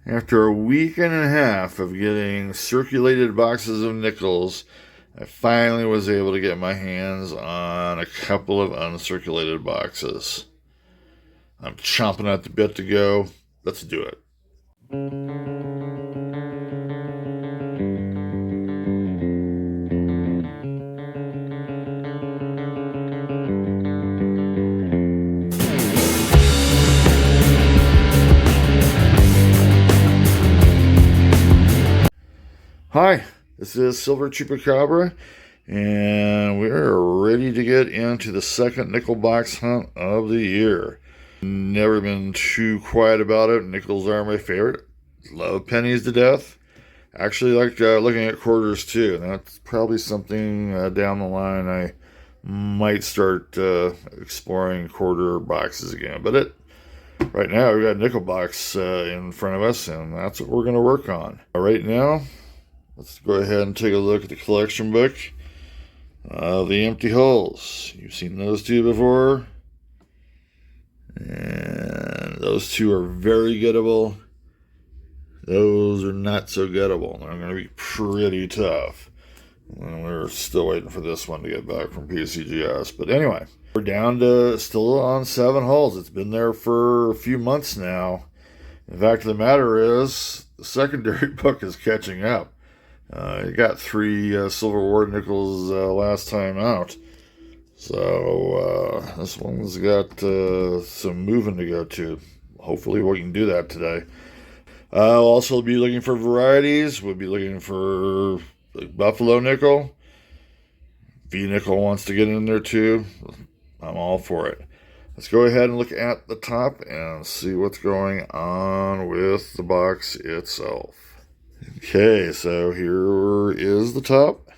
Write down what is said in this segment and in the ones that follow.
After a week and a half of getting circulated boxes of nickels, I finally was able to get my hands on a couple of uncirculated boxes. I'm chomping at the bit to go. Let's do it. Hi, this is Silver Chupacabra, and we're ready to get into the second nickel box hunt of the year. Never been too quiet about it. Nickels are my favorite. Love pennies to death. Actually like looking at quarters too, and that's probably something down the line I might start exploring quarter boxes again. But right now we've got a nickel box in front of us, and that's what we're going to work on. Right now, let's go ahead and take a look at the collection book. The empty holes. You've seen those two before. And those two are very gettable. Those are not so gettable. They're going to be pretty tough. And we're still waiting for this one to get back from PCGS. But anyway, we're down to still on 7 holes. It's been there for a few months now. The fact of the matter is, the secondary book is catching up. You got 3 silver ward nickels last time out. So this one's got some moving to go to. Hopefully we can do that today. We'll also be looking for varieties. We'll be looking for like buffalo nickel. V nickel wants to get in there too. I'm all for it. Let's go ahead and look at the top and see what's going on with the box itself. Okay, so here is the top.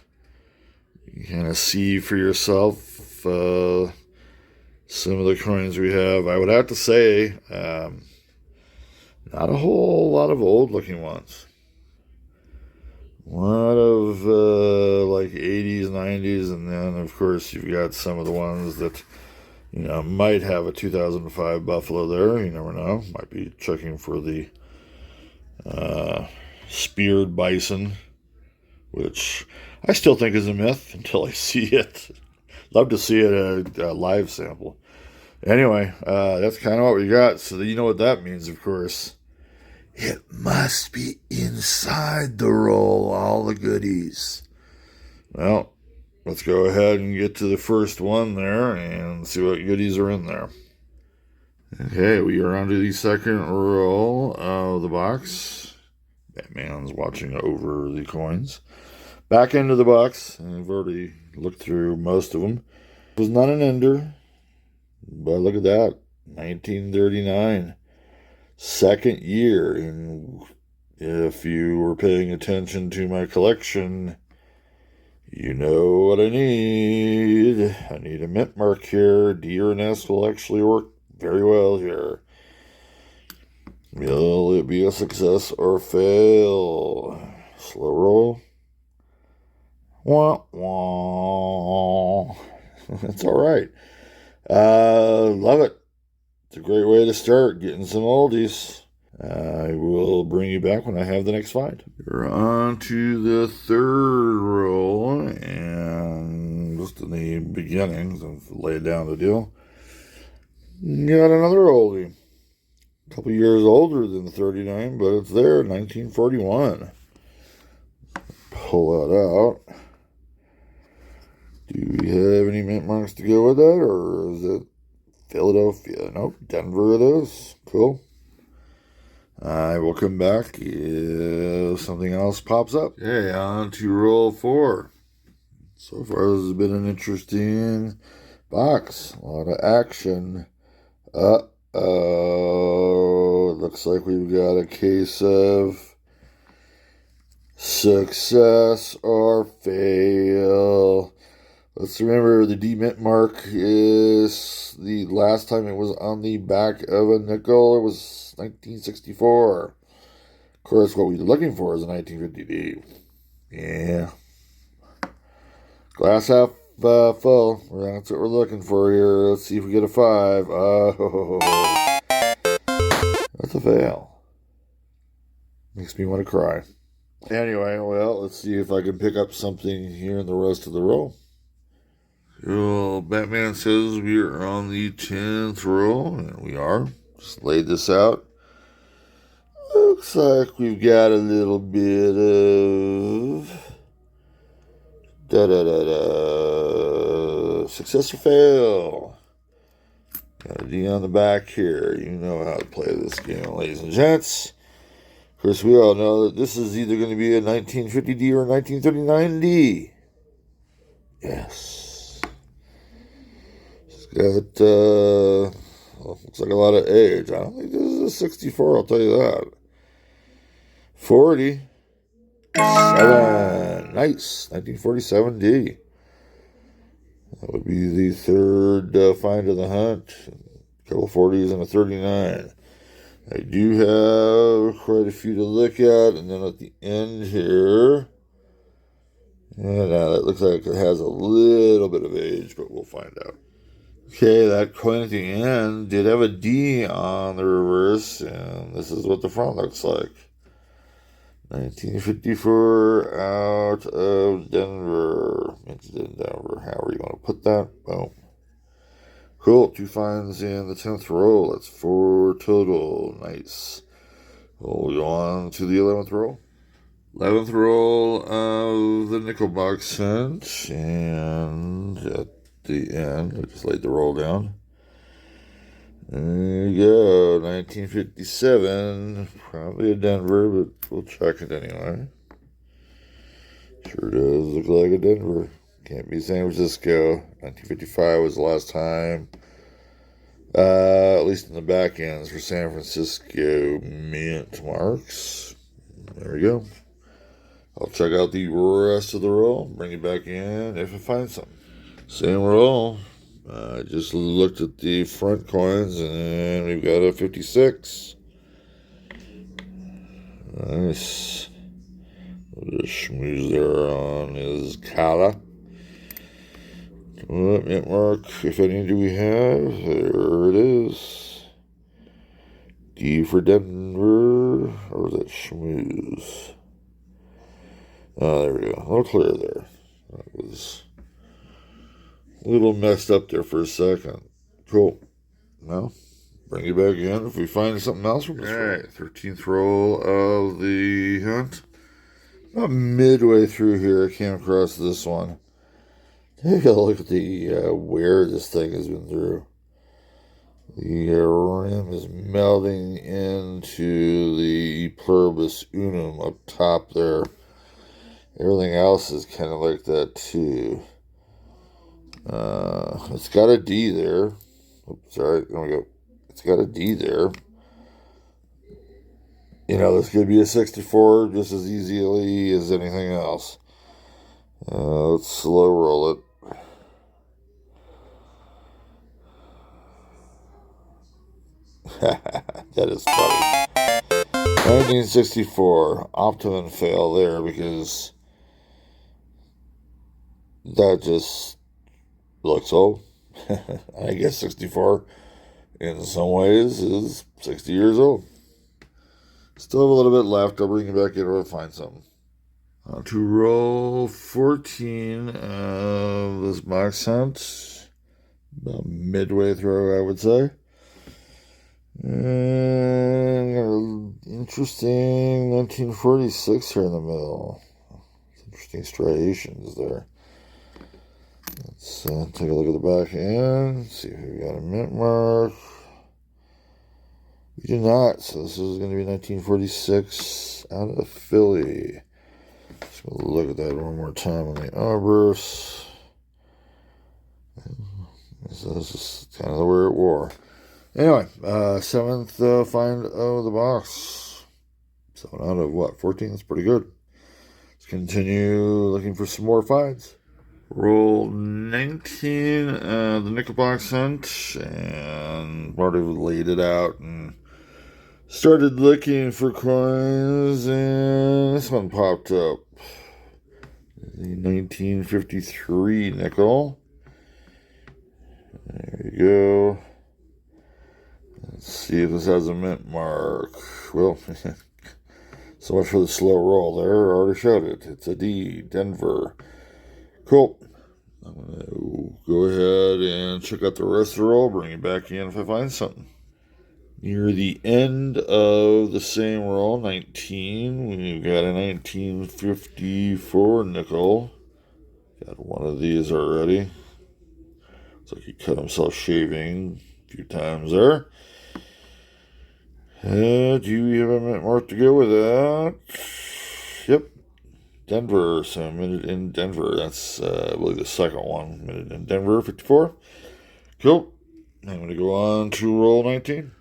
You can kind of see for yourself some of the coins we have. I would have to say, not a whole lot of old looking ones. A lot of like 80s, 90s, and then of course you've got some of the ones that might have a 2005 Buffalo there. You never know. Might be checking for the speared bison, which I still think is a myth until I see it. Love to see it a live sample. Anyway, that's kind of what we got. So you know what that means, of course. It must be inside the roll, all the goodies. Well, let's go ahead and get to the first one there and see what goodies are in there. Okay, we are onto the second roll of the box. Batman's watching over the coins. Back into the box, and I've already looked through most of them. It was not an ender, but look at that, 1939. Second year, and if you were paying attention to my collection, you know what I need. I need a mint mark here. D or an S will actually work very well here. Will it be a success or fail? Slow roll. Wah, wah. That's all right. Love it. It's a great way to start getting some oldies. I will bring you back when I have the next find. We're on to the third roll, and just in the beginning, I've laid down the deal. Got another oldie. A couple years older than the 39, but it's there, 1941. Pull that out. Do we have any mint marks to go with that, or is it Philadelphia? Nope, Denver it is. Cool. I will come back if something else pops up. Okay, on to roll 4. So far, this has been an interesting box. A lot of action. Looks like we've got a case of success or fail. Let's remember the D mint mark is the last time it was on the back of a nickel. It was 1964. Of course, what we're looking for is a 1950 D. Yeah. Glass half full. That's what we're looking for here. Let's see if we get a 5. Oh, that's a fail. Makes me want to cry. Anyway, well, let's see if I can pick up something here in the rest of the row. Well, Batman says we are on the 10th row, and we are. Just laid this out. Looks like we've got a little bit of success or fail. Got a D on the back here. You know how to play this game, ladies and gents. Of course, we all know that this is either going to be a 1950D or a 1939D. Yes. It's got, looks like a lot of age. I don't think this is a 64, I'll tell you that. 47. Nice. 1947D. That would be the third find of the hunt. A couple 40s and a 39. I do have quite a few to look at, and then at the end here, that looks like it has a little bit of age, but we'll find out. Okay, that coin at the end did have a D on the reverse, and this is what the front looks like. 1954 out of Denver. Minted in Denver, however you want to put that. Boom. Cool, 2 finds in the 10th row. That's 4 total. Nice. We'll go on to the 11th row. 11th row of the nickel box hunt. And at the end, I just laid the roll down. There you go, 1957. Probably a Denver, but we'll check it anyway. Sure does look like a Denver. Can't be San Francisco. 1955 was the last time, at least in the back ends for San Francisco mint marks. There we go. I'll check out the rest of the roll, bring it back in if I find something. Same roll. I just looked at the front coins, and we've got a 56. Nice. Little schmooze there on his collar. What mint mark, if any, do we have? There it is. D for Denver. Or was that schmooze? Oh, there we go. A little clear there. That was a little messed up there for a second. Cool. Well, bring it back in if we find something else from this row. All right, 13th row of the hunt. About midway through here, I came across this one. Take a look at the wear this thing has been through. The rim is melding into the pluribus unum up top there. Everything else is kind of like that too. It's got a D there. Oops, sorry, there we go. It's got a D there. You know, this could be a 64 just as easily as anything else. Let's slow roll it. That is funny. 1964. Optimum fail there because that just looks old. I guess 64 in some ways is 60 years old. Still have a little bit left. I'll bring it back in or find something. To roll 14 of this box hunt. About midway through, I would say. And got an interesting 1946 here in the middle. Interesting striations there. Let's take a look at the back end. See if we got a mint mark. We do not, so this is going to be 1946 out of Philly. Just going to look at that one more time on the obverse. So this is kind of the way it wore. Anyway, 7th find of the box. 7 out of what, 14? That's pretty good. Let's continue looking for some more finds. Roll 19, the nickel box hunt, and already laid it out and started looking for coins, and this one popped up. The 1953 nickel. There you go. Let's see if this has a mint mark. Well, So much for the slow roll there. I already showed it. It's a D, Denver. Cool. I'm going to go ahead and check out the rest of the roll, bring it back in if I find something. Near the end of the same roll, 19, we've got a 1954 nickel. Got one of these already. Looks like he cut himself shaving a few times there. Do you have a mint mark to go with that? Yep. Denver, so minute in Denver. That's, I believe, the second one. Minute in Denver, 54. Cool. I'm going to go on to roll 19.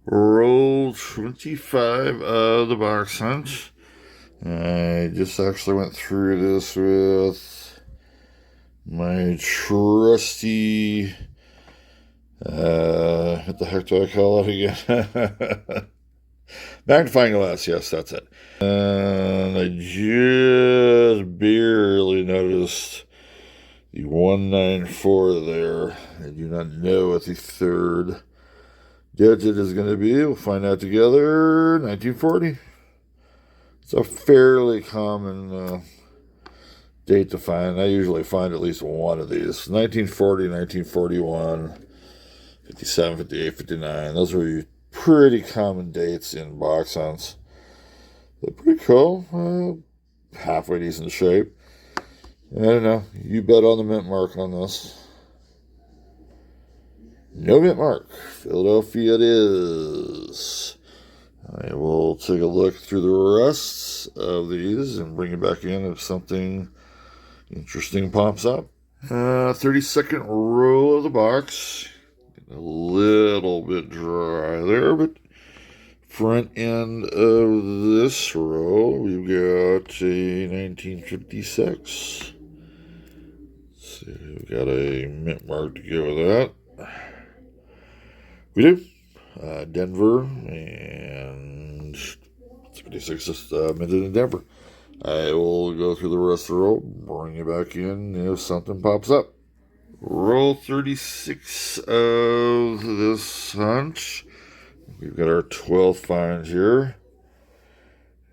Roll 25 of the box hunt. I just actually went through this with my trusty, what the heck do I call it again? Magnifying glass, yes, that's it. And I just barely noticed the 194 there. I do not know what the third digit is going to be. We'll find out together. 1940. It's a fairly common date to find. I usually find at least one of these. 1940, 1941, 57, 58, 59. Those are pretty common dates in box hunts. They're pretty cool. Halfway decent shape. I don't know. You bet on the mint mark on this. No mint mark. Philadelphia it is. I will take a look through the rest of these and bring it back in if something interesting pops up. 32nd row of the box. A little bit dry there, but front end of this row, we've got a 1956. Let's see, we've got a mint mark to go with that. We do. Denver, and 56 is minted in Denver. I will go through the rest of the roll, bring it back in if something pops up. Roll 36 of this hunt. We've got our 12th find here.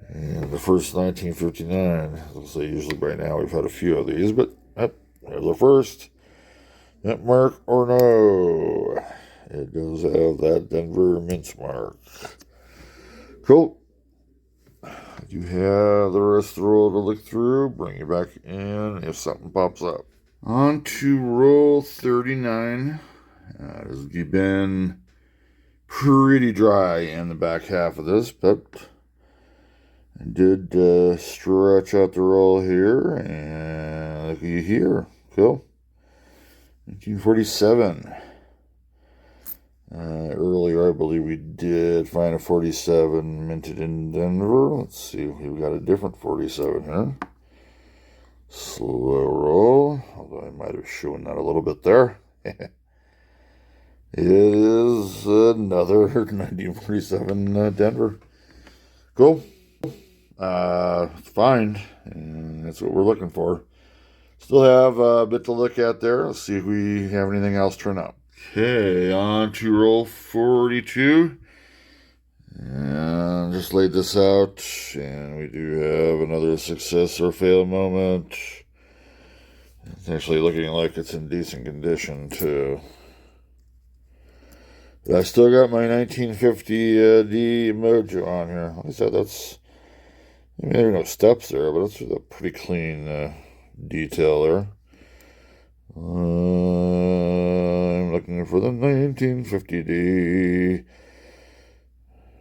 And the first 1959. I'll say usually by now we've had a few of these, but there's the first. Mint mark or no? It does have that Denver mint mark. Cool. You have the rest of the roll to look through. Bring it back in if something pops up. On to roll 39. It's been pretty dry in the back half of this, but I did stretch out the roll here, and look at you here. Cool. 1947. Earlier, I believe we did find a 47 minted in Denver. Let's see, we've got a different 47 here. Slow roll, although I might have shown that a little bit there. It is another 1947 Denver. Cool. Fine, and that's what we're looking for. Still have a bit to look at there. Let's see if we have anything else turn up. Okay, on to roll 42. And just laid this out, and we do have another success or fail moment. It's actually looking like it's in decent condition, too. But I still got my 1950 D Mojo on here. Like I said, that's... I mean, there are no steps there, but it's a pretty clean detail there. I'm looking for the 1950D.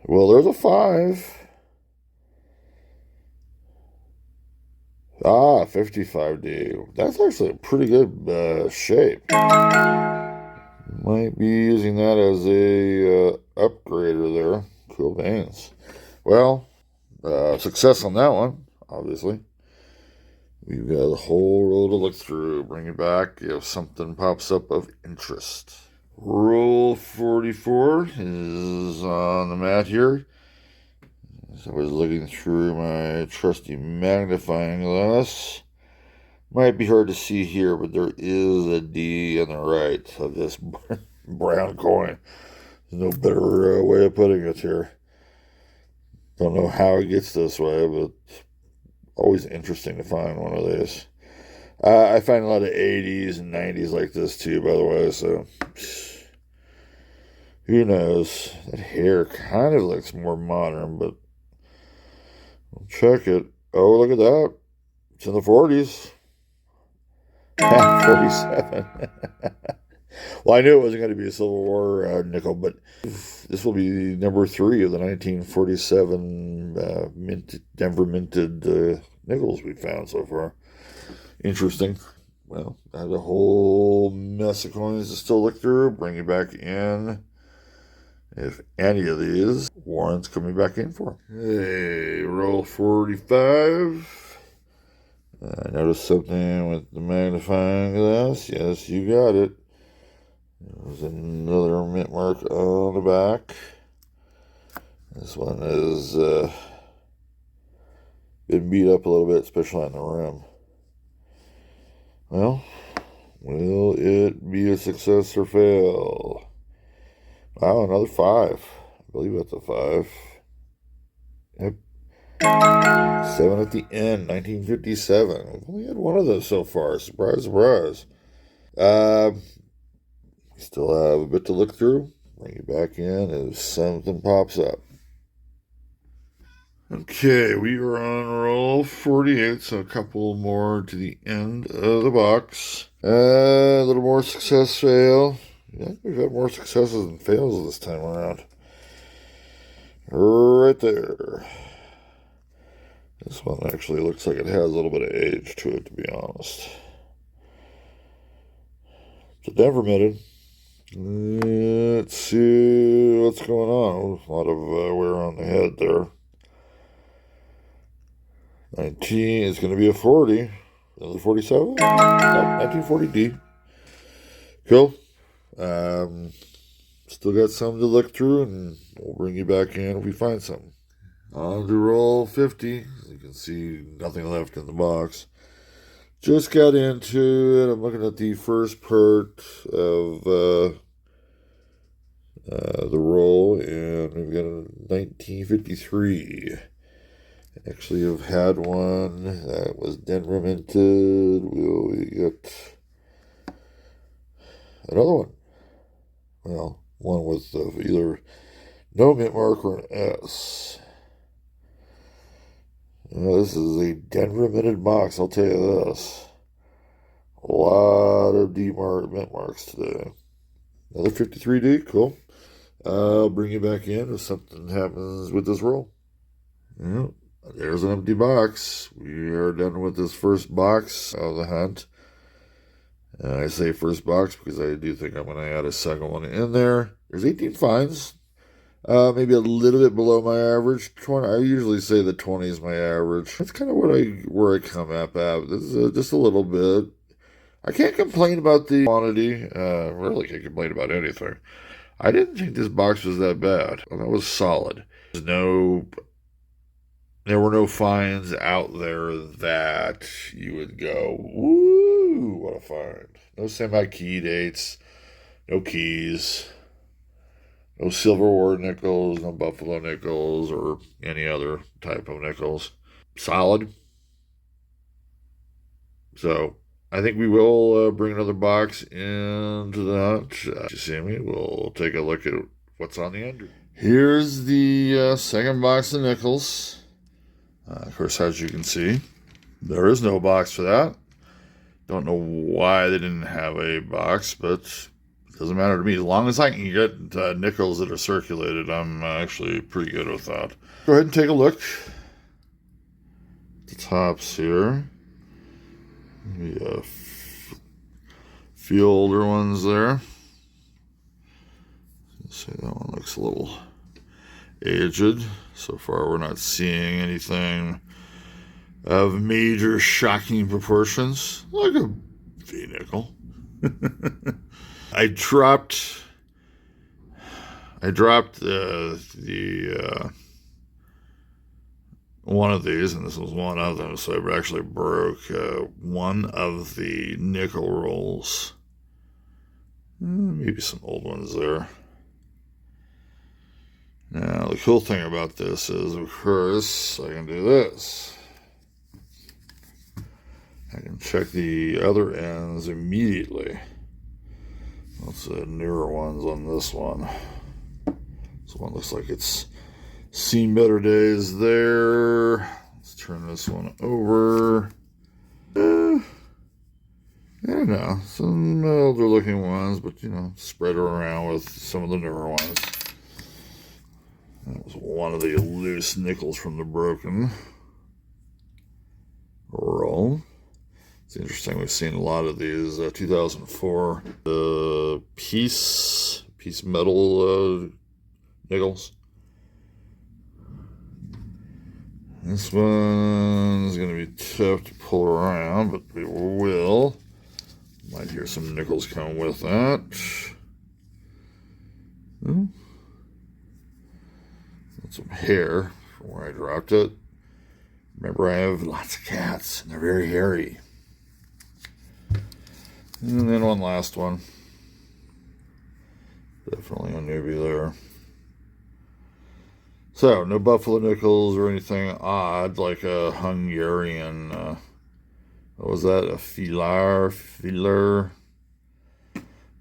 Well, there's a 5. 55D. That's actually a pretty good shape. Might be using that as a upgrader there. Cool beans. Well, success on that one, obviously. We've got a whole roll to look through. Bring it back if something pops up of interest. Roll 44 is on the mat here. So I was looking through my trusty magnifying glass. Might be hard to see here, but there is a D on the right of this brown coin. There's no better way of putting it here. Don't know how it gets this way, but always interesting to find one of these. I find a lot of 80s and 90s like this too, by the way, so who knows? That hair kind of looks more modern, but we'll check it. Oh, look at that. It's in the 40s. 47. Well, I knew it wasn't going to be a Civil War nickel, but this will be number 3 of the 1947 Denver minted nickels we've found so far. Interesting. Well, I have a whole mess of coins to still look through. Bring you back in if any of these warrants coming back in for. Hey, roll 45. I noticed something with the magnifying glass. Yes, you got it. There's another mint mark on the back. This one has been beat up a little bit, especially on the rim. Well, will it be a success or fail? Wow, another 5. I believe that's a 5. Yep. 7 at the end, 1957. We've only had one of those so far. Surprise, surprise. We still have a bit to look through. Bring it back in as something pops up. Okay, we are on roll 48, so a couple more to the end of the box. A little more success, fail. Yeah, we've had more successes than fails this time around. Right there. This one actually looks like it has a little bit of age to it, to be honest. It's a Denver minted. Let's see what's going on. A lot of wear on the head there. 19 is going to be a 40. Another 47? No, 1940D. Cool. Still got some to look through, and we'll bring you back in if we find something. On to roll 50. As you can see, nothing left in the box. Just got into it. I'm looking at the first part of the roll, and we've got a 1953. Actually, I've had one that was Denver minted. We get another one. Well, one with either no mint mark or an S. This is a Denver minted box, I'll tell you this. A lot of mint marks today. Another 53D, cool. I'll bring you back in if something happens with this roll. Yep. There's an empty box. We are done with this first box of the hunt. And I say first box because I do think I'm going to add a second one in there. There's 18 finds. Maybe a little bit below my average. 20. I usually say the 20 is my average. That's kind of where I come up at. This is just a little bit. I can't complain about the quantity. Really can't complain about anything. I didn't think this box was that bad. That was solid. There were no finds out there that you would go, woo, what a find. No semi-key dates, no keys, no Silver War nickels, no Buffalo nickels, or any other type of nickels. Solid. So, I think we will bring another box into the hunt. You see me? We'll take a look at what's on the end. Here's the second box of nickels. Of course, as you can see, there is no box for that. Don't know why they didn't have a box, but it doesn't matter to me. As long as I can get nickels that are circulated, I'm actually pretty good with that. Go ahead and take a look. The tops here. The few older ones there. Let's see, that one looks a little aged. So far, we're not seeing anything of major shocking proportions, like a V-nickel. I dropped the one of these, and this was one of them, so I actually broke one of the nickel rolls. Maybe some old ones there. Now, the cool thing about this is, of course, I can do this. I can check the other ends immediately. What's the newer ones on this one? This one looks like it's seen better days there. Let's turn this one over. I don't know, some older looking ones, but you know, spread around with some of the newer ones. That was one of the loose nickels from the broken roll. It's interesting, we've seen a lot of these 2004 piece metal nickels. This one is going to be tough to pull around, but we will. Might hear some nickels come with that. Hmm. Some hair from where I dropped it. Remember, I have lots of cats, and they're very hairy. And then one last one. Definitely a newbie there. So, no buffalo nickels or anything odd like a Hungarian, what was that, a filar.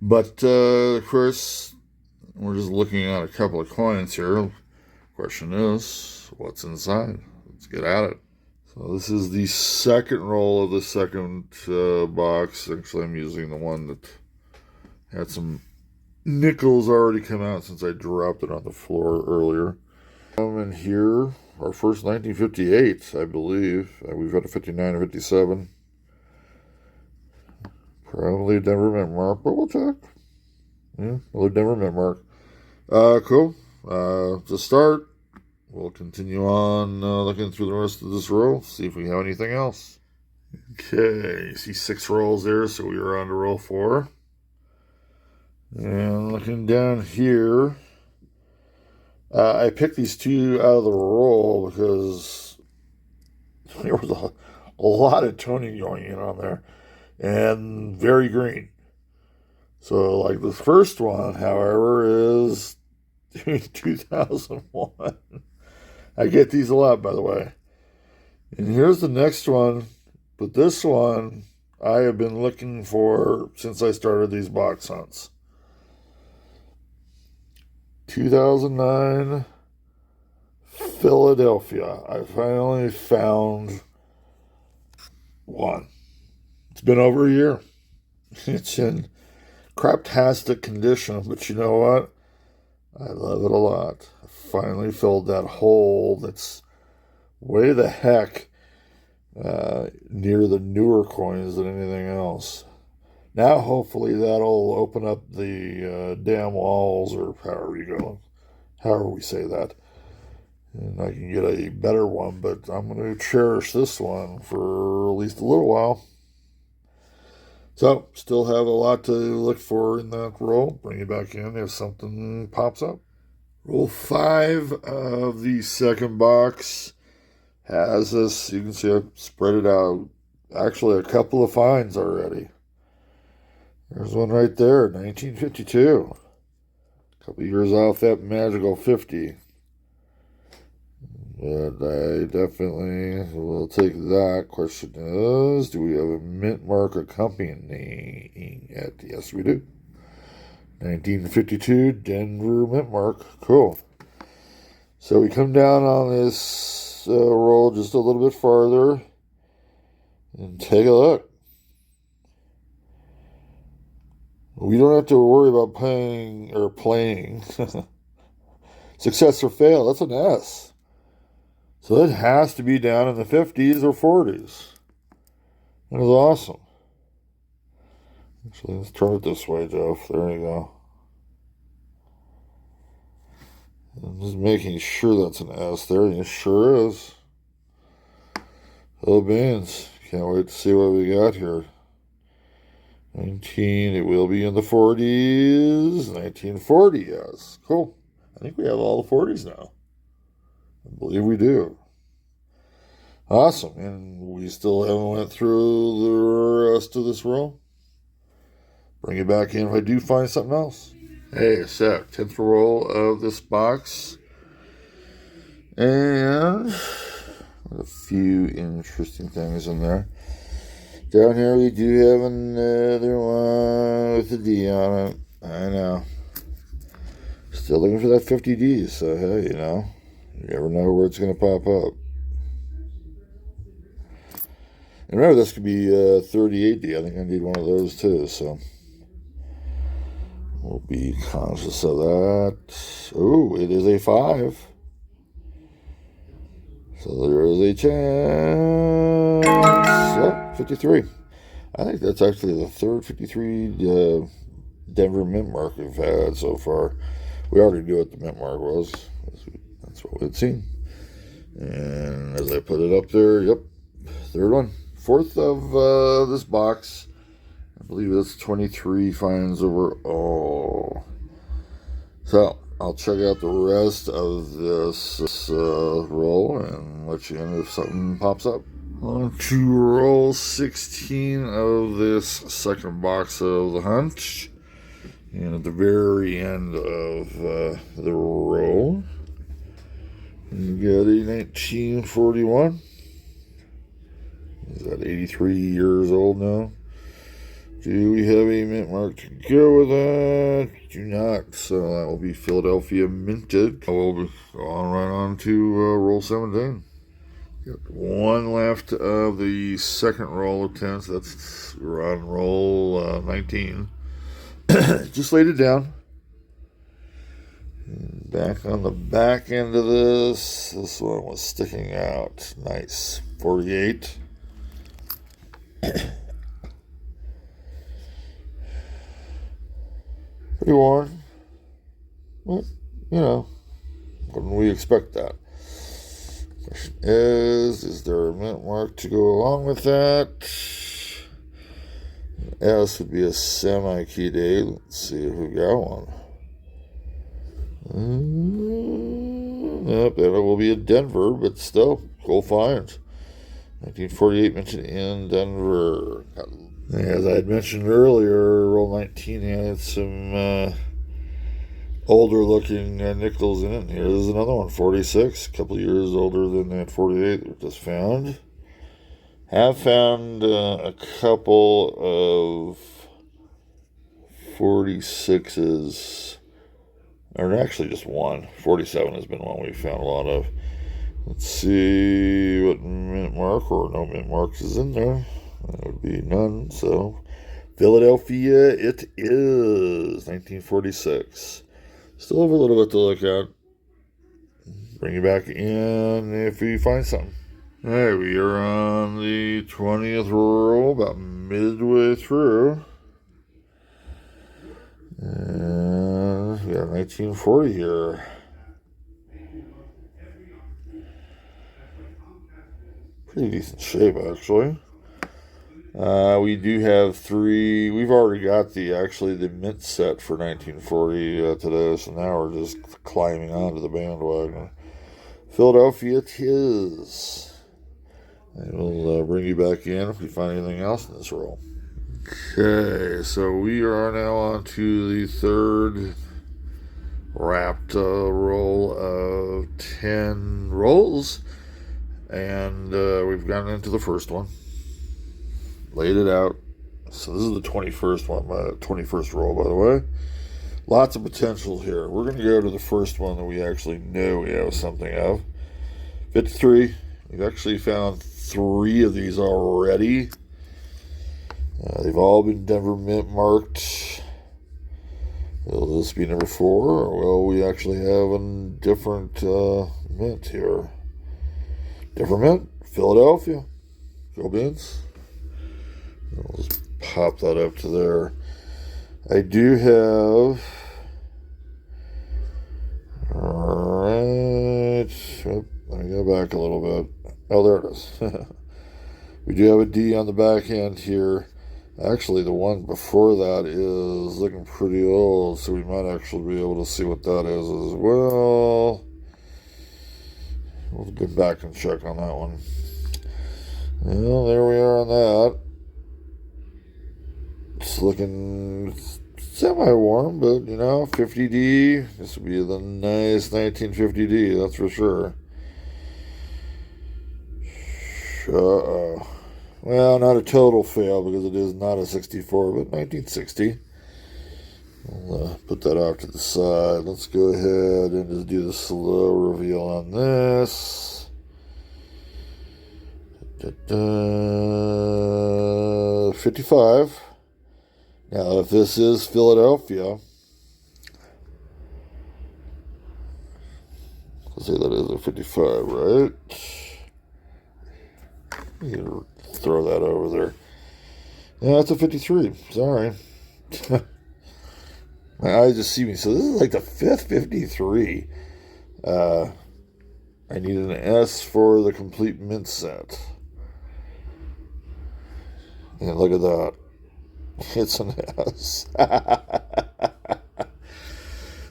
But, of course, we're just looking at a couple of coins here. Question is, what's inside? Let's get at it. So this is the second roll of the second box. Actually, I'm using the one that had some nickels already come out since I dropped it on the floor earlier. And here, our first 1958, I believe. We've got a 59 or 57. Probably a Denver Mint mark, but we'll check. Yeah, a Denver Mint mark. Cool. To start, we'll continue on looking through the rest of this row, see if we have anything else. Okay, you see 6 rolls there, so we are on to roll 4. And looking down here, I picked these 2 out of the roll because there was a lot of toning going in on there, and very green. So, like, the first one, however, is 2001. I get these a lot, by the way. And here's the next one. But this one, I have been looking for since I started these box hunts. 2009, Philadelphia. I finally found one. It's been over a year. It's in craptastic condition, but you know what? I love it a lot. I finally filled that hole that's way the heck near the newer coins than anything else. Now, hopefully, that'll open up the dam walls, or however we say that, and I can get a better one. But I'm going to cherish this one for at least a little while. So, still have a lot to look for in that roll. Bring it back in if something pops up. Roll 5 of the second box has this. You can see I've spread it out. Actually, a couple of finds already. There's one right there, 1952. A couple years off that magical 50. But I definitely will take that. Question is, do we have a mint mark accompanying it? Yes, we do. 1952 Denver mint mark. Cool. So we come down on this roll just a little bit farther and take a look. We don't have to worry about playing success or fail. That's an S. So it has to be down in the 50s or 40s. That is awesome. Actually, let's turn it this way, Jeff. There you go. I'm just making sure that's an S there. And it sure is. Oh, beans. Can't wait to see what we got here. 19, it will be in the 40s. 1940, yes. Cool. I think we have all the 40s now. I believe we do. Awesome. And we still haven't went through the rest of this row. Bring it back in if I do find something else. Hey, so 10th roll of this box. And a few interesting things in there. Down here we do have another one with a D on it. I know. Still looking for that 50D, so hey, you know, you never know where it's going to pop up. And remember, this could be 38D. I think I need one of those too, so we'll be conscious of that. Oh, it is a 5. So there is a chance. Oh, 53. I think that's actually the third 53 Denver mint mark we've had so far. We already knew what the mint mark was. That's what we had seen. And as I put it up there, yep, third one. Fourth of this box. I believe that's 23 finds overall. So I'll check out the rest of this roll and let you know if something pops up. On to roll 16 of this second box of the hunt. And at the very end of the roll, you got a 1941. Is that 83 years old now? Do we have a mint mark to go with that? Do not. So that will be Philadelphia minted. We'll be going right on to roll 17. Got one left of the second roll of 10. So we're on roll 19. Just laid it down. And back on the back end of this. This one was sticking out. Nice. 48. Pretty worn. Well, you know, wouldn't we expect that? Question is there a mint mark to go along with that? S would be a semi-key date. Let's see if we got one. Yep, that will be a Denver, but still, cool find. 1948 mentioned in Denver. As I had mentioned earlier, roll 19 had some older looking nickels in it. Here's another one, 46, a couple years older than that 48 we just found. Have found a couple of 46s, or actually just one. 47 has been one we've found a lot of. Let's see what mint mark or no mint marks is in there. That would be none. So Philadelphia it is. 1946. Still have a little bit to look at. Bring you back in if we find something. Alright, we are on the 20th roll, about midway through. And we got 1940 here. Pretty decent shape, actually. We do have 3. We've already got the mint set for 1940 today, so now we're just climbing onto the bandwagon. Philadelphia it is. And we'll bring you back in if we find anything else in this roll. Okay, so we are now on to the third wrapped roll of 10 rolls. And we've gotten into the first one. Laid it out. So this is the 21st one, my 21st roll, by the way. Lots of potential here. We're going to go to the first one that we actually know we have something of. 53. We've actually found 3 of these already. They've all been Denver mint marked. Will this be number 4? Or will we actually have a different mint here? Different mint, Philadelphia. Go Beans. I'll just pop that up to there. I do have. Alright. Let me go back a little bit. Oh, there it is. We do have a D on the back end here. Actually, the one before that is looking pretty old, so we might actually be able to see what that is as well. We'll get back and check on that one. Well, there we are on that. It's looking semi-warm, but, 50D. This would be the nice 1950D, that's for sure. Uh-oh. Well, not a total fail because it is not a 64, but 1960. We'll put that off to the side. Let's go ahead and just do the slow reveal on this. 55. Now, if this is Philadelphia, let's say that is a 55, right? You throw that over there. Yeah, that's a 53. Sorry. My eyes just see me. So this is like the fifth 53. I need an S for the complete mint set. And look at that. It's an S.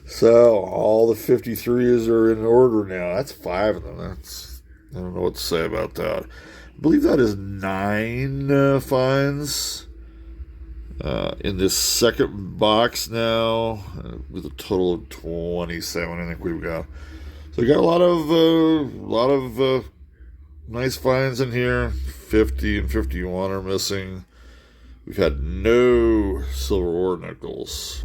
So all the 53s are in order now. That's 5 of them. I don't know what to say about that. I believe that is 9 finds in this second box now, with a total of 27. I think we've got. So we got a lot of nice finds in here. 50 and 51 are missing. We've had no silver ore nickels,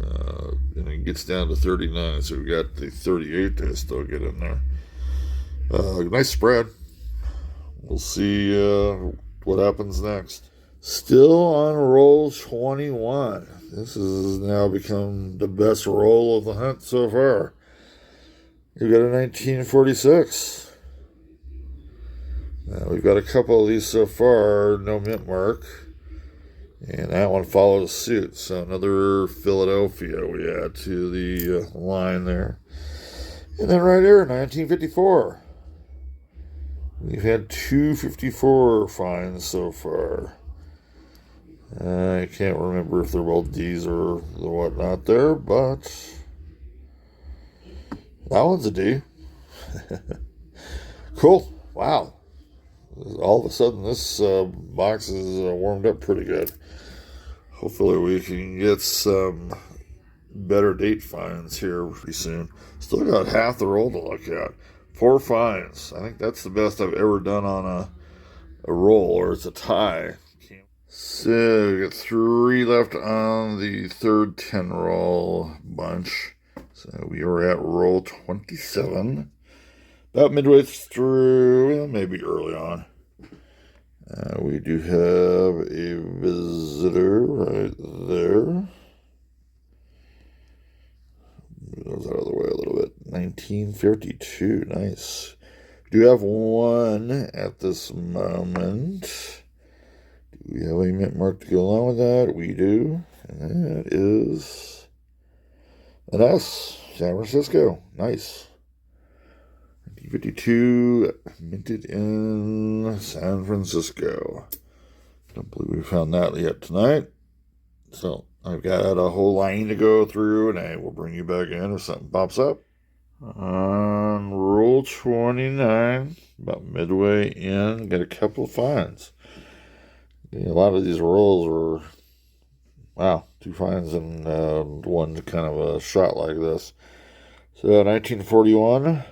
and it gets down to 39. So we got the 38 to still get in there. Nice spread. We'll see what happens next. Still on roll 21. This has now become the best roll of the hunt so far. We've got a 1946. Now we've got a couple of these so far, no mint mark. And that one follows suit. So another Philadelphia we add to the line there. And then right here, 1954. We've had 254 finds so far. I can't remember if they're both D's or the whatnot there, but that one's a D. Cool. Wow. All of a sudden, this box is warmed up pretty good. Hopefully we can get some better date finds here pretty soon. Still got half the roll to look at. 4 finds. I think that's the best I've ever done on a roll, or it's a tie. So we got 3 left on the third 10 roll bunch. So we are at roll 27. About midway through, well, maybe early on. We do have a visitor right there. Move those out of the way a little bit. 1952, nice. We do have one at this moment. Do we have a mint mark to go along with that? We do. And that is an S, San Francisco. Nice. 1952, minted in San Francisco. Don't believe we found that yet tonight. So I've got a whole line to go through, and I will bring you back in if something pops up. On roll 29, about midway in, got a couple of finds. A lot of these rolls were, wow, 2 finds and one kind of a shot like this. So 1941.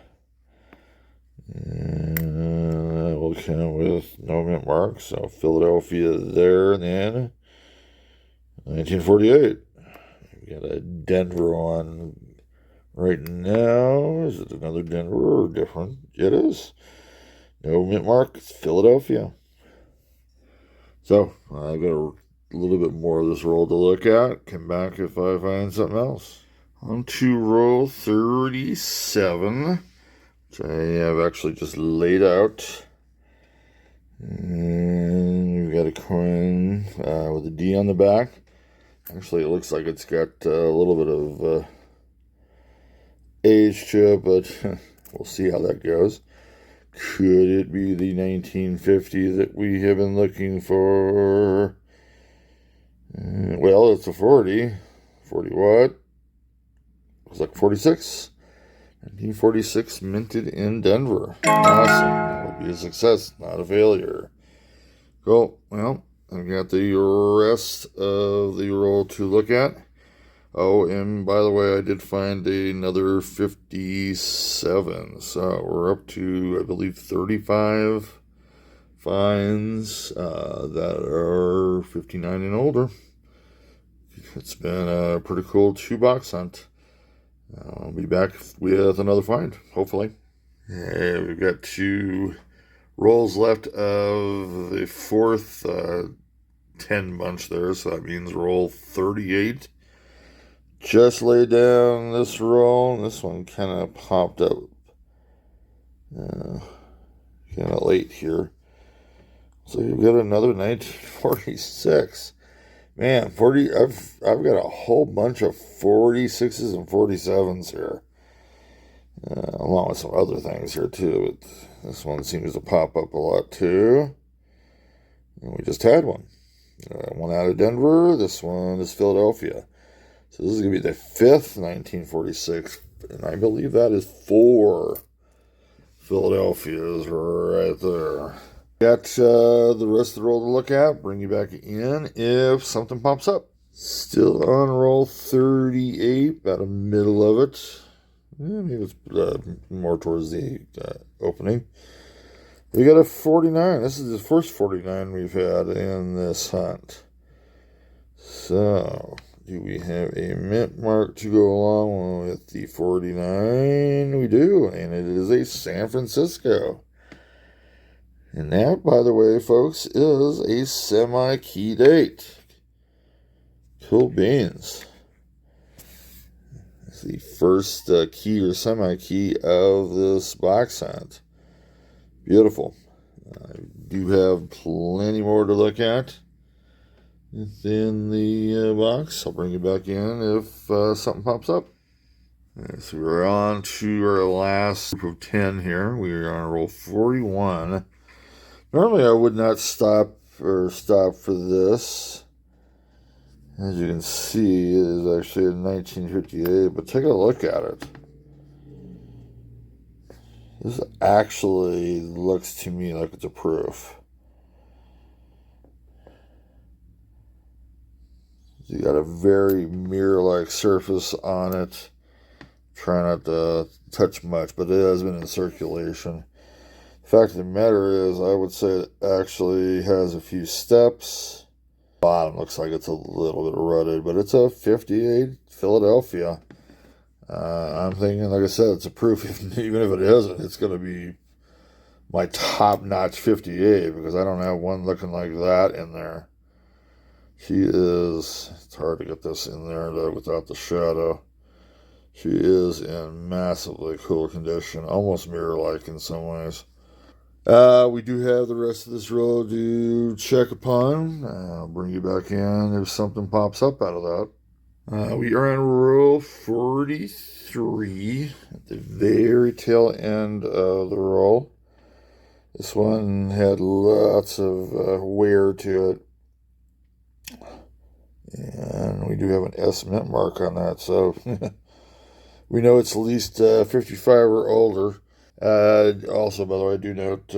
And we'll come with no mint mark, so Philadelphia there, and then 1948. We got a Denver one right now. Is it another Denver or different? It is. No mint mark, it's Philadelphia. So I've got a little bit more of this roll to look at. Come back if I find something else. On to roll 37. I have actually just laid out. And we've got a coin with a D on the back. Actually, it looks like it's got a little bit of age to it, but we'll see how that goes. Could it be the 1950 that we have been looking for? Well, it's a 40. 40 what? Looks like 46. 1946 minted in Denver. Awesome. That would be a success, not a failure. Cool. Well, I've got the rest of the roll to look at. Oh, and by the way, I did find another 57. So we're up to, I believe, 35 finds that are 59 and older. It's been a pretty cool 2-box hunt. I'll be back with another find, hopefully. Yeah, we've got 2 rolls left of the 4th 10 bunch there, so that means roll 38. Just laid down this roll. This one kind of popped up kind of late here. So you've got another 1946. Man, 40. I've got a whole bunch of 46s and 47s here, along with some other things here too. But this one seems to pop up a lot too. And we just had one. One out of Denver. This one is Philadelphia. So this is going to be the 5th 1946, and I believe that is 4 Philadelphias right there. Got the rest of the roll to look at. Bring you back in if something pops up. Still on roll 38, about the middle of it. Maybe it's more towards the opening. We got a 49. This is the first 49 we've had in this hunt. So, do we have a mint mark to go along with the 49? We do, and it is a San Francisco. And that, by the way, folks, is a semi-key date. Cool beans. It's the first key or semi-key of this box hunt. Beautiful. I do have plenty more to look at within the box. I'll bring you back in if something pops up. Right, so we're on to our last group of 10 here. We are on roll 41. Normally I would not stop for this. As you can see, it is actually in 1958, but take a look at it. This actually looks to me like it's a proof. You got a very mirror-like surface on it. Try not to touch much, but it has been in circulation. The fact of the matter is, I would say it actually has a few steps. Bottom looks like it's a little bit rutted, but it's a 58 Philadelphia. I'm thinking, like I said, it's a proof. Even if it isn't, it's going to be my top-notch 58 because I don't have one looking like that in there. She is, it's hard to get this in there without the shadow. She is in massively cool condition, almost mirror-like in some ways. We do have the rest of this roll to check upon. I'll bring you back in if something pops up out of that. We are on roll 43 at the very tail end of the roll. This one had lots of wear to it. And we do have an S mint mark on that, so we know it's at least 55 or older. Also, by the way, I do note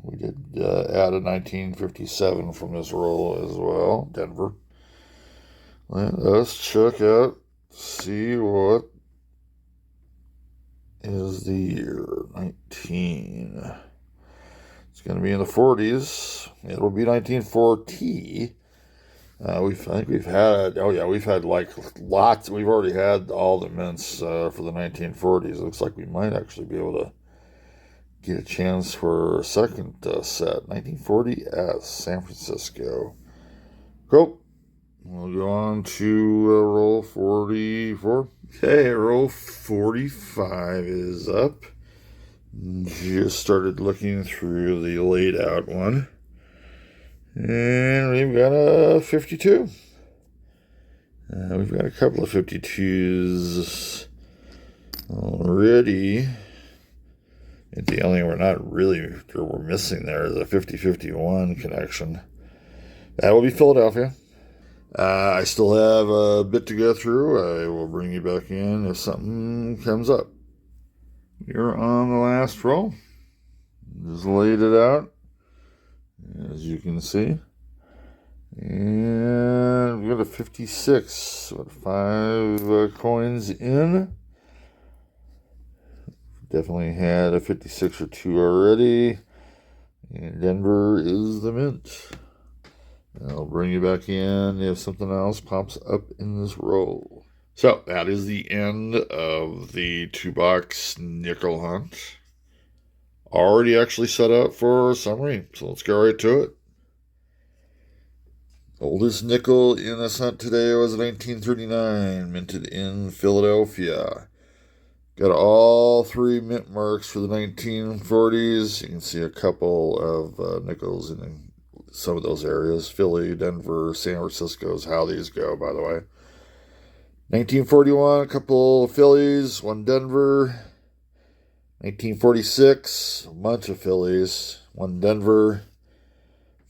we did add a 1957 from this roll as well, Denver. Let us check out, see what is the year, 19. It's going to be in the 40s. It'll be 1940. I think we've had, we've had like lots. We've already had all the mints for the 1940s. Looks like we might actually be able to get a chance for a second set. 1940 at San Francisco. Cool. We'll go on to roll 44. Okay, roll 45 is up. Just started looking through the laid out one. And we've got a 52. We've got a couple of 52s already. And the only we're missing there is a 50-51 connection. That will be Philadelphia. I still have a bit to go through. I will bring you back in if something comes up. You're on the last roll. Just laid it out, as you can see. And we got a 56. What, 5 coins in. Definitely had a 56 or 2 already. And Denver is the mint. And I'll bring you back in if something else pops up in this roll. So that is the end of the 2-box nickel hunt. Already actually set up for summary, so let's go right to it. Oldest nickel in this hunt today was 1939, minted in Philadelphia. Got all 3 mint marks for the 1940s. You can see a couple of nickels in some of those areas. Philly, Denver, San Francisco is how these go, by the way. 1941, a couple of Phillies, 1 Denver. 1946, a bunch of Phillies, 1 Denver.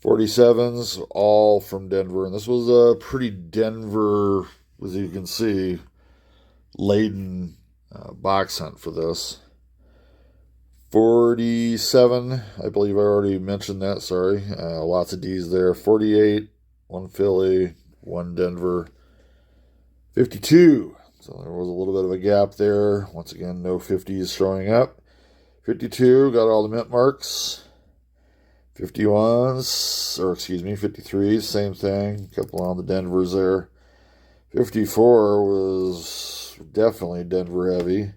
47s, all from Denver. And this was a pretty Denver, as you can see, laden box hunt for this. 47, I believe I already mentioned that, sorry. Lots of D's there. 48, 1 Philly, 1 Denver. 52, so there was a little bit of a gap there. Once again, no 50s showing up. 52, got all the mint marks. 51s, or excuse me, 53s, same thing. A couple on the Denvers there. 54 was definitely Denver heavy.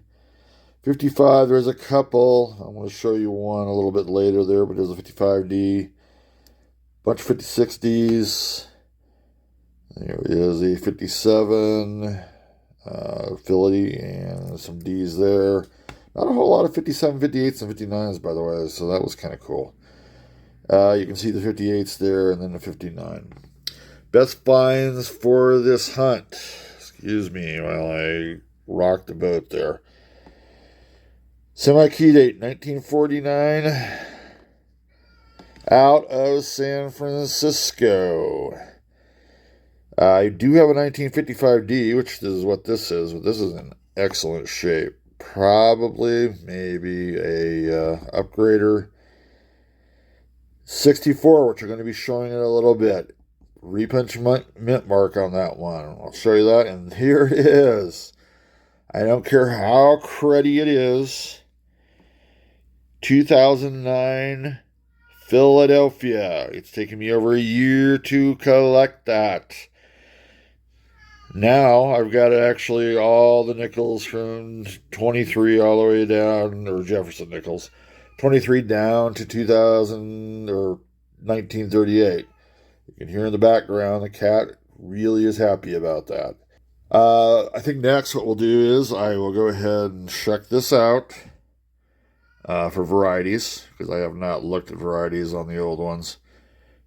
55, there's a couple. I'm going to show you one a little bit later there, but there's a 55D. Bunch of 56Ds. There is a 57 Philly and some Ds there. Not a whole lot of 57, 58s, and 59s, by the way, so that was kind of cool. You can see the 58s there and then the 59. Best finds for this hunt. Excuse me while I rock the boat there. Semi-key date, 1949. Out of San Francisco. I do have a 1955D, which is what this is, but this is in excellent shape. Probably, maybe a upgrader. 64, which are going to be showing in a little bit. Repunch mint mark on that one. I'll show you that, and here it is. I don't care how cruddy it is. 2009 Philadelphia. It's taken me over a year to collect that. Now I've got actually all the nickels from 23 all the way down, or Jefferson nickels, 23 down to 2000 or 1938. You can hear in the background the cat really is happy about that. I think next what we'll do is I will go ahead and check this out for varieties, because I have not looked at varieties on the old ones.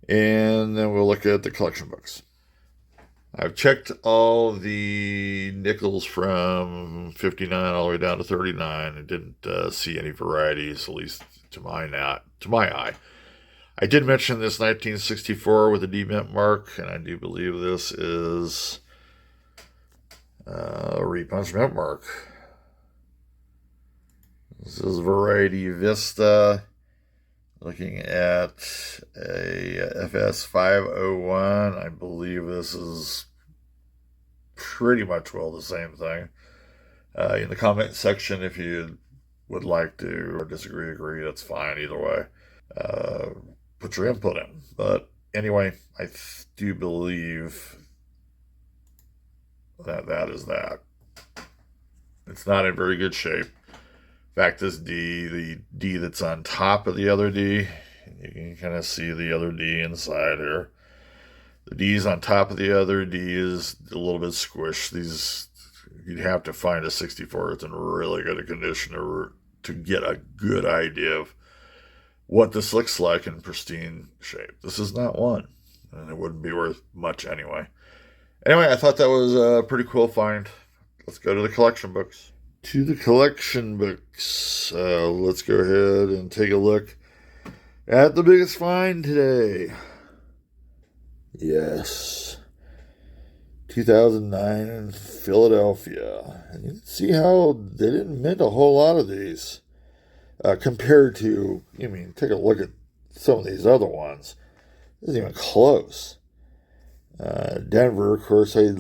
And then we'll look at the collection books. I've checked all the nickels from 59 all the way down to 39 and didn't see any varieties, at least to my eye. I did mention this 1964 with a D-mint mark, and I do believe this is a repunch mint mark. This is variety Vista. Looking at a FS 501, I believe this is pretty much the same thing. In the comment section, if you would like to or disagree, agree, that's fine either way. Put your input in. But anyway, I do believe that is that. It's not in very good shape. In fact, this D, the D that's on top of the other D, you can kind of see the other D inside here. The D's on top of the other D is a little bit squished. These, you'd have to find a 64 that's in really good condition to get a good idea of what this looks like in pristine shape. This is not one, and it wouldn't be worth much anyway. Anyway, I thought that was a pretty cool find. Let's go to the collection books. To the collection books. Let's go ahead and take a look at the biggest find today. Yes. 2009 in Philadelphia. And you can see how they didn't mint a whole lot of these. Compared to, take a look at some of these other ones. This isn't even close. Denver, of course, I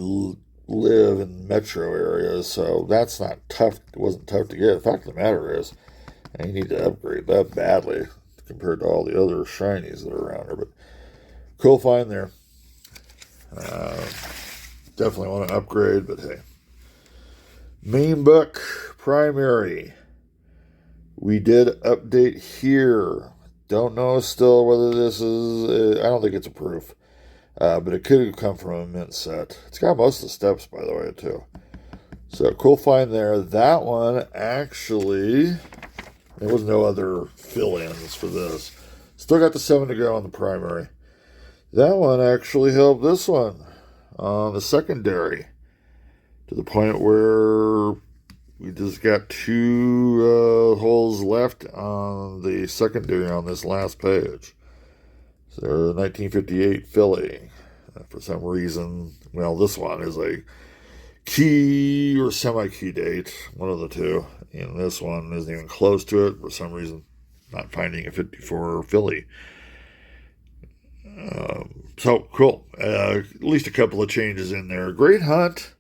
live in metro areas, so that's not tough. It wasn't tough to get. The fact of the matter is, you need to upgrade that badly compared to all the other shinies that are around her. But cool find there. Definitely want to upgrade, but hey. Main book, primary. We did update here. Don't know still whether this is... I don't think it's a proof. But it could have come from a mint set. It's got most of the steps, by the way, too. So, cool find there. That one, actually... There was no other fill-ins for this. Still got the 7 to go on the primary. That one actually helped this one on the secondary. To the point where we just got 2 holes left on the secondary on this last page. So 1958 Philly. For some reason, well, this one is a key or semi-key date, one of the two. And this one isn't even close to it. For some reason, not finding a 54 Philly. So, cool. At least a couple of changes in there. Great hunt.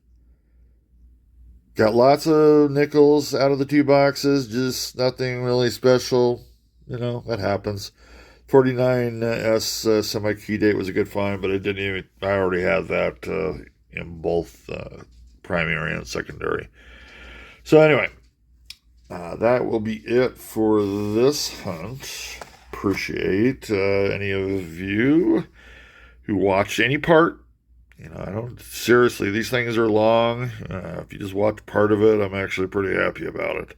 Got lots of nickels out of the 2 boxes. Just nothing really special. You know, that happens. 49S semi-key date was a good find, but it didn't even... I already had that in both primary and secondary. So anyway, that will be it for this hunt. Appreciate any of you who watched any part. You know, I don't... Seriously, these things are long. If you just watch part of it, I'm actually pretty happy about it.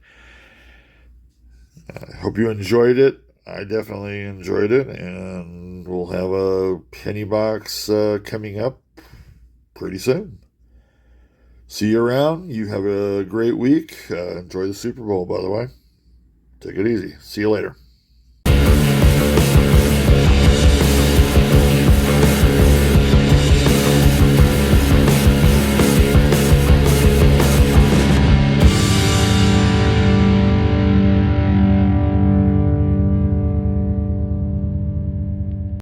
I hope you enjoyed it. I definitely enjoyed it, and we'll have a penny box coming up pretty soon. See you around. You have a great week. Enjoy the Super Bowl, by the way. Take it easy. See you later.